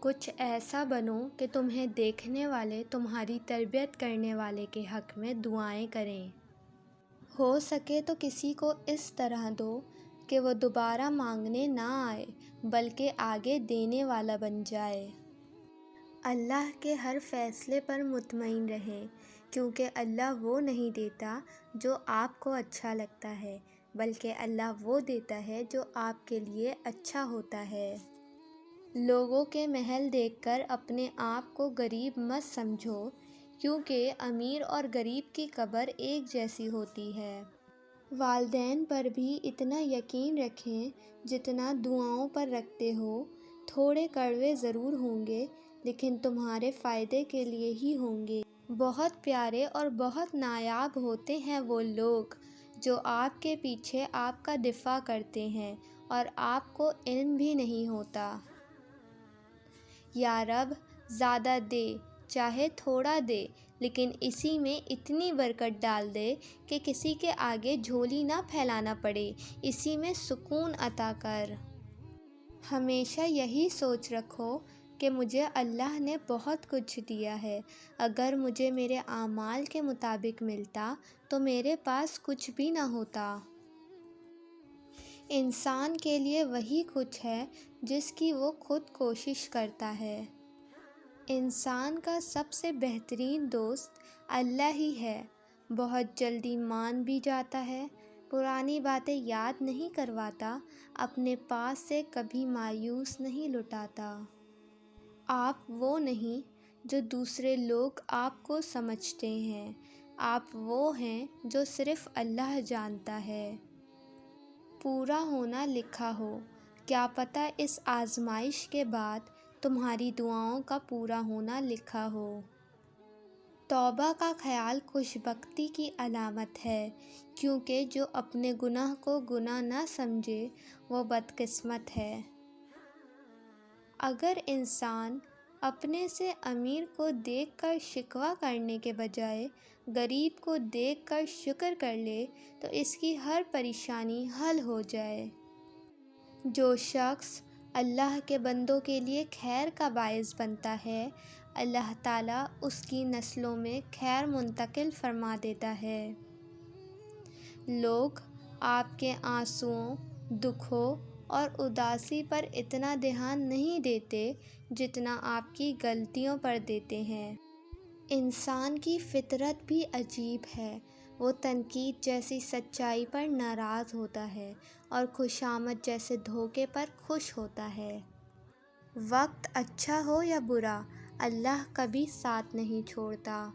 کچھ ایسا بنو کہ تمہیں دیکھنے والے تمہاری تربیت کرنے والے کے حق میں دعائیں کریں۔ ہو سکے تو کسی کو اس طرح دو کہ وہ دوبارہ مانگنے نہ آئے بلکہ آگے دینے والا بن جائے۔ اللہ کے ہر فیصلے پر مطمئن رہیں، کیونکہ اللہ وہ نہیں دیتا جو آپ کو اچھا لگتا ہے، بلکہ اللہ وہ دیتا ہے جو آپ کے لیے اچھا ہوتا ہے۔ لوگوں کے محل دیکھ کر اپنے آپ کو غریب مت سمجھو، کیونکہ امیر اور غریب کی قبر ایک جیسی ہوتی ہے۔ والدین پر بھی اتنا یقین رکھیں جتنا دعاؤں پر رکھتے ہو۔ تھوڑے کڑوے ضرور ہوں گے، لیکن تمہارے فائدے کے لیے ہی ہوں گے۔ بہت پیارے اور بہت نایاب ہوتے ہیں وہ لوگ جو آپ کے پیچھے آپ کا دفاع کرتے ہیں اور آپ کو علم بھی نہیں ہوتا۔ یا رب، زیادہ دے، چاہے تھوڑا دے، لیکن اسی میں اتنی برکت ڈال دے کہ کسی کے آگے جھولی نہ پھیلانا پڑے، اسی میں سکون عطا کر۔ ہمیشہ یہی سوچ رکھو کہ مجھے اللہ نے بہت کچھ دیا ہے۔ اگر مجھے میرے اعمال کے مطابق ملتا تو میرے پاس کچھ بھی نہ ہوتا۔ انسان کے لیے وہی کچھ ہے جس کی وہ خود کوشش کرتا ہے۔ انسان کا سب سے بہترین دوست اللہ ہی ہے۔ بہت جلدی مان بھی جاتا ہے، پرانی باتیں یاد نہیں کرواتا، اپنے پاس سے کبھی مایوس نہیں لوٹاتا۔ آپ وہ نہیں جو دوسرے لوگ آپ کو سمجھتے ہیں، آپ وہ ہیں جو صرف اللہ جانتا ہے۔ پورا ہونا لکھا ہو، کیا پتہ اس آزمائش کے بعد تمہاری دعاؤں کا پورا ہونا لکھا ہو۔ توبہ کا خیال خوش بختی کی علامت ہے، کیونکہ جو اپنے گناہ کو گناہ نہ سمجھے وہ بدقسمت ہے۔ اگر انسان اپنے سے امیر کو دیکھ کر شکوہ کرنے کے بجائے غریب کو دیکھ کر شکر کر لے تو اس کی ہر پریشانی حل ہو جائے۔ جو شخص اللہ کے بندوں کے لیے خیر کا باعث بنتا ہے، اللہ تعالیٰ اس کی نسلوں میں خیر منتقل فرما دیتا ہے۔ لوگ آپ کے آنسوؤں، دکھوں اور اداسی پر اتنا دھیان نہیں دیتے جتنا آپ کی غلطیوں پر دیتے ہیں۔ انسان کی فطرت بھی عجیب ہے، وہ تنقید جیسی سچائی پر ناراض ہوتا ہے اور خوشامد جیسے دھوکے پر خوش ہوتا ہے۔ وقت اچھا ہو یا برا، اللہ کبھی ساتھ نہیں چھوڑتا۔